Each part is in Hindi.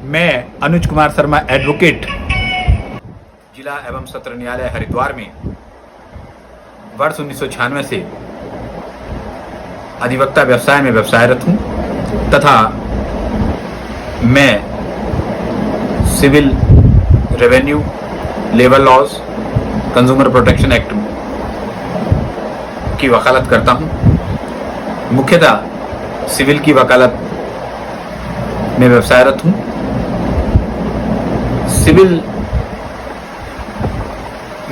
मैं अनुज कुमार शर्मा एडवोकेट जिला एवं सत्र न्यायालय हरिद्वार में वर्ष 1996 से अधिवक्ता व्यवसाय में व्यवसायरत हूँ तथा मैं civil, revenue, labour laws, consumer protection act की वकालत करता हूँ। मुख्यतः सिविल की वकालत में व्यवसायरत हूँ। सिविल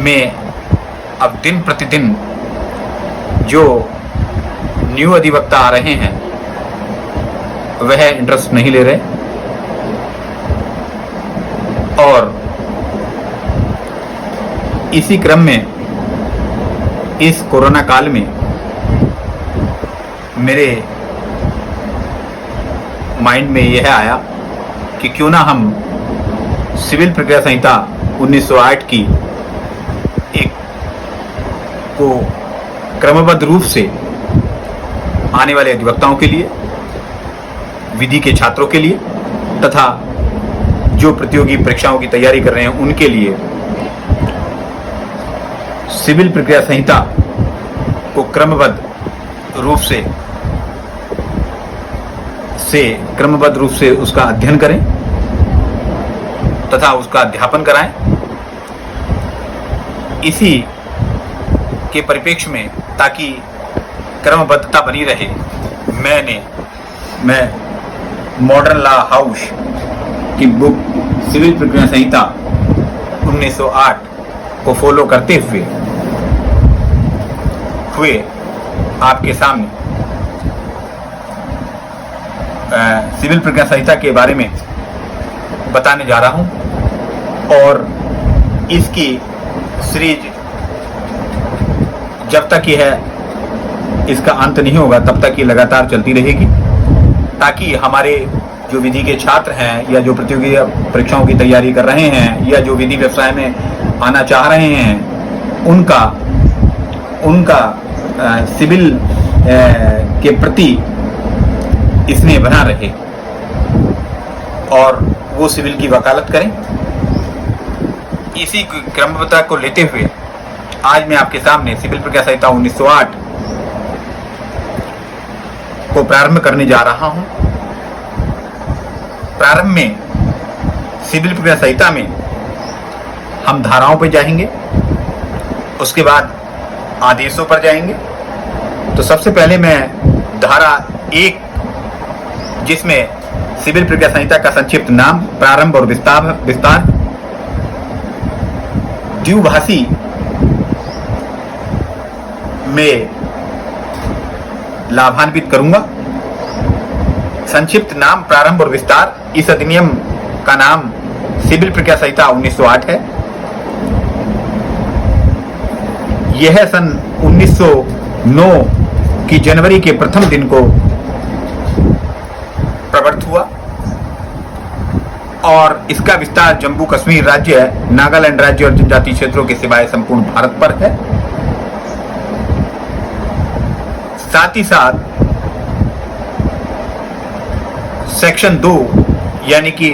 में अब दिन प्रतिदिन जो न्यू अधिवक्ता आ रहे हैं वह इंटरेस्ट नहीं ले रहे और इसी क्रम में इस कोरोना काल में मेरे माइंड में यह आया कि क्यों ना हम सिविल प्रक्रिया संहिता 1908 की एक को क्रमबद्ध रूप से आने वाले अधिवक्ताओं के लिए, विधि के छात्रों के लिए तथा जो प्रतियोगी परीक्षाओं की तैयारी कर रहे हैं उनके लिए सिविल प्रक्रिया संहिता को क्रमबद्ध रूप से उसका अध्ययन करें तथा उसका अध्यापन कराएं। इसी के परिप्रेक्ष्य में ताकि क्रमबद्धता बनी रहे मैं मॉडर्न लॉ हाउस की बुक सिविल प्रक्रिया संहिता 1908 को फॉलो करते हुए आपके सामने सिविल प्रक्रिया संहिता के बारे में बताने जा रहा हूं और इसकी सीरीज जब तक ये है इसका अंत नहीं होगा तब तक ये लगातार चलती रहेगी ताकि हमारे जो विधि के छात्र हैं या जो प्रतियोगी परीक्षाओं की तैयारी कर रहे हैं या जो विधि व्यवसाय में आना चाह रहे हैं उनका सिविल के प्रति स्नेह बना रहे और वो सिविल की वकालत करें। इसी क्रमबद्धता को लेते हुए आज मैं आपके सामने सिविल प्रक्रिया संहिता 1908 को प्रारंभ करने जा रहा हूं। प्रारंभ में सिविल प्रक्रिया संहिता में हम धाराओं पर जाएंगे, उसके बाद आदेशों पर जाएंगे। तो सबसे पहले मैं धारा 1 जिसमें सिविल प्रक्रिया संहिता का संक्षिप्त नाम, प्रारंभ और विस्तार द्विभाषी में लाभान्वित करूंगा। संक्षिप्त नाम, प्रारंभ और विस्तार। इस अधिनियम का नाम सिविल प्रक्रिया संहिता 1908 है। यह सन 1909 की जनवरी के प्रथम दिन को प्रवर्त हुआ और इसका विस्तार जम्मू कश्मीर राज्य, नागालैंड राज्य और जनजातीय क्षेत्रों के सिवाय संपूर्ण भारत पर है। साथ ही साथ सेक्शन 2 यानी कि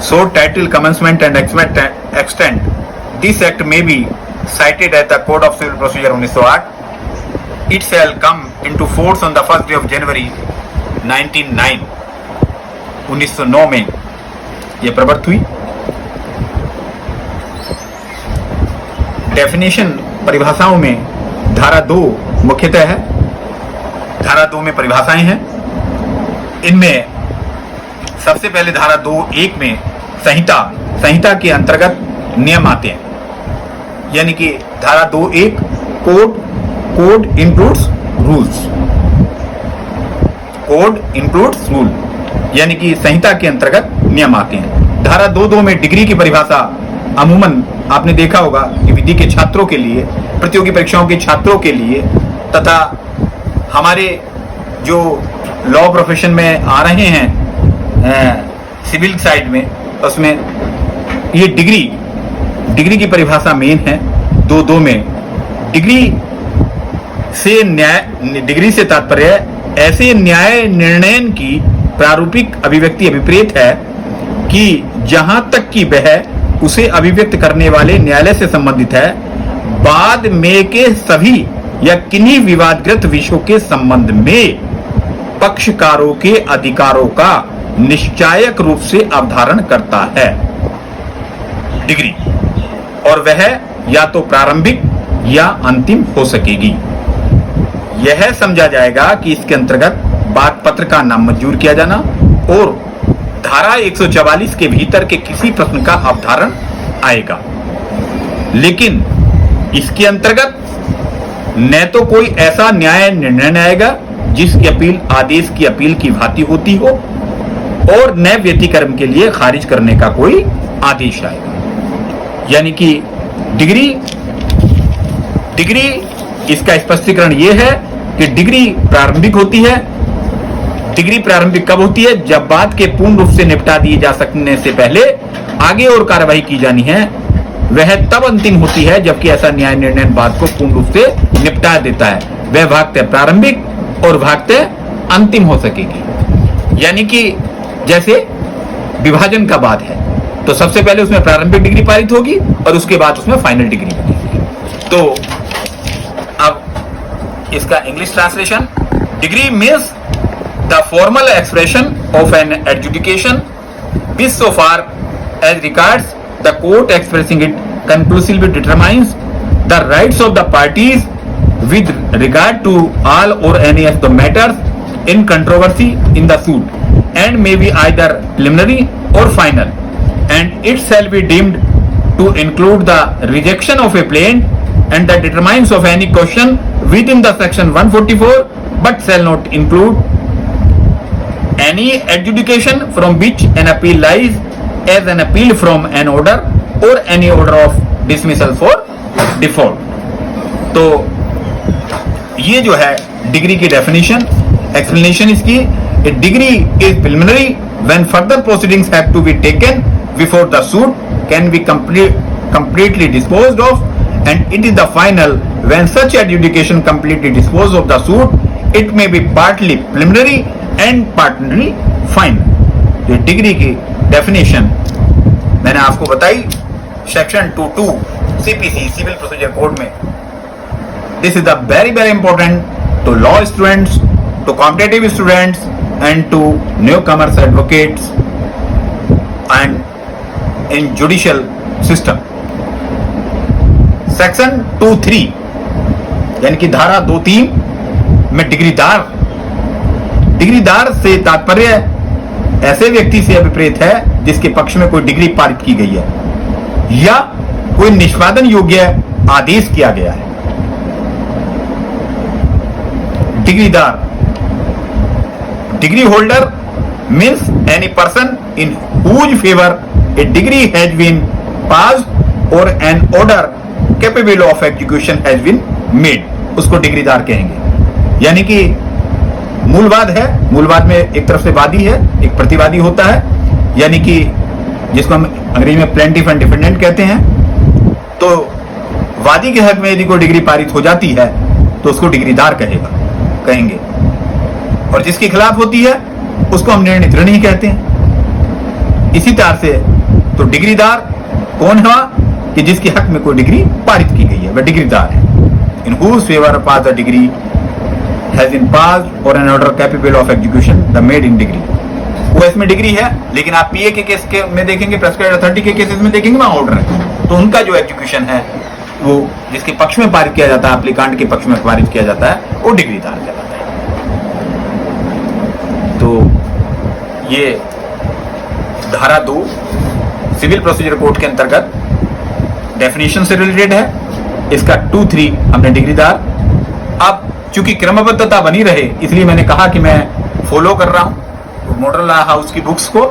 short title commencement and extend this act में B cited at the Code of Civil Procedure 1908. It shall come into force on the first day of January 1909 में यह प्रवर्त हुई। डेफिनेशन परिभाषाओं में धारा 2 मुख्यतः है। धारा 2 में परिभाषाएं हैं। इनमें सबसे पहले धारा 2(1) में संहिता के अंतर्गत नियम आते हैं, यानी कि धारा 2(1) कोड इंक्लूड्स रूल, यानी कि संहिता के अंतर्गत नियम आते हैं। धारा 2(2) में डिग्री की परिभाषा अमूमन आपने देखा होगा कि विधि के छात्रों के लिए, प्रतियोगी परीक्षाओं के छात्रों के लिए तथा हमारे जो लॉ प्रोफेशन में आ रहे हैं सिविल साइड में, उसमें ये डिग्री की परिभाषा मेन है। 2(2) में डिग्री से तात्पर्य ऐसे न्याय निर्णय की प्रारूपिक अभिव्यक्ति अभिप्रेत है कि जहां तक कि वह उसे अभिव्यक्त करने वाले न्यायालय से संबंधित है, बाद में के सभी या किन्हीं विवादग्रस्त विषयों के संबंध में पक्षकारों के अधिकारों का निश्चायक रूप से अवधारण करता है। डिग्री, और वह या तो प्रारंभिक या अंतिम हो सकेगी। यह समझा जाएगा कि इसके अंतर्गत बात पत्र का नाम मंजूर किया जाना और धारा 144 के भीतर के किसी प्रश्न का अवधारण आएगा, लेकिन इसके अंतर्गत न तो कोई ऐसा न्याय निर्णय आएगा जिसकी अपील आदेश की अपील की भांति होती हो और न व्यतिक्रम के लिए खारिज करने का कोई आदेश आएगा। यानी कि डिग्री इसका स्पष्टीकरण यह है कि डिग्री प्रारंभिक होती है। डिग्री प्रारंभिक कब होती है? जब बात के पूर्ण रूप से निपटा दिए जा सकने से पहले आगे और कार्रवाई की जानी है। वह तब अंतिम होती है जबकि ऐसा न्याय निर्णय बात को पूर्ण रूप से निपटा देता है। वह भागतः प्रारंभिक और भागतः अंतिम हो सकेगी। यानी कि जैसे विभाजन का बाद है तो सबसे पहले उसमें प्रारंभिक डिग्री पारित होगी और उसके बाद उसमें फाइनल डिग्री बनेगी। तो अब इसका English translation, decree means the formal expression of an adjudication which so far as regards the court expressing it conclusively determines the rights of the parties with regard to all or any of the matters in controversy in the suit and may be either preliminary or final, and it shall be deemed to include the rejection of a plaint and the determinants of any question within the section 144 but shall not include any adjudication from which an appeal lies as an appeal from an order or any order of dismissal for default। तो ये जो है डिग्री की डेफिनेशन, एक्सप्लेनेशन इसकी, a degree is preliminary when further proceedings have to be taken before the suit can be completely disposed of, and it is the final when such adjudication completely dispose of the suit, it may be partly preliminary and partly final। ये डिग्री की डेफिनेशन मैंने आपको बताई section 22 CPC civil procedure code में। This is the very important to law students, to competitive students and to new commerce advocates and in judicial system. Section 23 यानी कि धारा 2(3) में डिग्रीदार से तात्पर्य ऐसे व्यक्ति से अभिप्रेत है जिसके पक्ष में कोई डिग्री पारित की गई है या कोई निष्पादन योग्य आदेश किया गया है। डिग्रीदार, degree holder means any person in whose favour a degree has been passed और an order capable of execution has been made, उसको डिग्रीदार कहेंगे। यानी कि मूलवाद है, मूलवाद में एक तरफ से वादी है, एक प्रतिवादी होता है, यानी कि जिसको हम अंग्रेजी में प्लेंटिफ एंड डिफेंडेंट कहते हैं। तो वादी के हक में यदि कोई डिग्री पारित हो जाती है तो उसको डिग्रीदार कहेंगे, और जिसके खिलाफ होती है उसको हम निर्णित ऋणी कहते हैं। इसी तरह से तो डिग्रीदार कौन हुआ कि जिसके हक में कोई डिग्री पारित की गई है, वह डिग्रीदार है। In whose favour pass the decree has been passed or an order capable of execution the made in degree। वो इसमें डिग्री है, लेकिन आप पीए के केस के में देखेंगे, प्रेस्क्राइब्ड अथॉरिटी के केसेस में देखेंगे वहां ऑर्डर है, तो उनका जो एग्जीक्यूशन है वो जिसके पक्ष में पारित किया जाता है, एप्लीकांट के पक्ष में पारित किया जाता है, वो डिग्रीदार कहलाता है। तो ये धारा 2 सिविल प्रोसीजर कोड के अंतर्गत डेफिनेशन से रिलेटेड है। इसका 2(3) हमने डिग्रीदार। अब चूंकि क्रमबद्धता बनी रहे इसलिए मैंने कहा कि मैं फॉलो कर रहा हूं मॉडल लॉ हाउस की बुक्स को।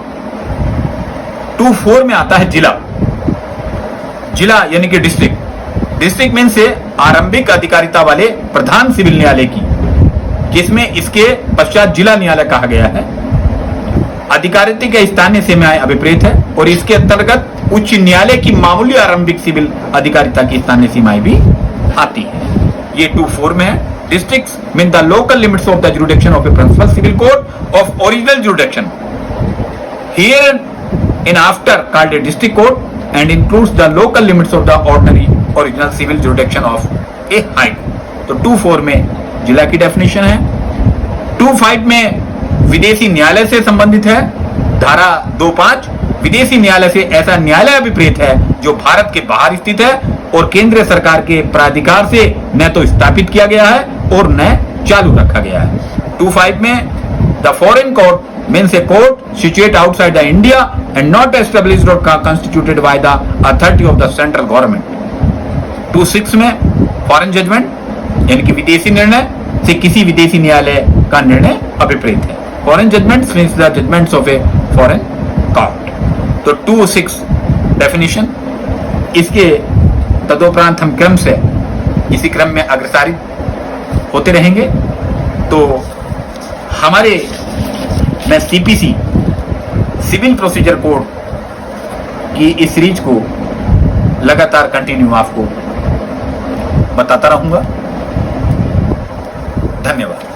2(4) में आता है जिला यानी कि डिस्ट्रिक्ट मीन से आरंभिक अधिकारिता वाले प्रधान सिविल न्यायालय की, जिसमें इसके पश्चात जिला न्यायालय कहा गया है। अधिकारिता के स्थानीय सीमाएं अभिप्रेत है और इसके अंतर्गत उच्च न्यायालय की मामूली आरंभिक सिविल अधिकारिता की स्थानीय सीमाएं भी आती है। ये 2(4) में है। Districts mean the local limits of the jurisdiction of a principal civil court of original jurisdiction. Here in after called a district court and includes the local limits of the ordinary original civil jurisdiction of a high court। तो 2.4 में जिला की डेफिनेशन है। 2.5 में विदेशी न्यायालय से संबंधित है। धारा 2.5 विदेशी न्यायालय से ऐसा न्यायालय अभिप्रेत है जो भारत के बाहर स्थित है और केंद्र सरकार के प्राधिकार से न तो स्थापित किया गया है और न चालू रखा गया है। 2.5 में the foreign court means a court situate outside the India and not established or constituted by the authority of the central government। 2.6 में फॉरेन जजमेंट यानी कि विदेशी निर्णय से किसी विदेशी न्यायालय का निर्णय अभिप्रेत है। Foreign judgments means the judgments of a foreign court. तो 2.6 डेफिनेशन। इसके तदोपरांत हम क्रम से इसी क्रम में अग्रसारित होते रहेंगे। तो हमारे मैं सीपीसी सिविल प्रोसीजर कोड की इस सीरीज को लगातार कंटिन्यू आपको बताता रहूंगा। धन्यवाद।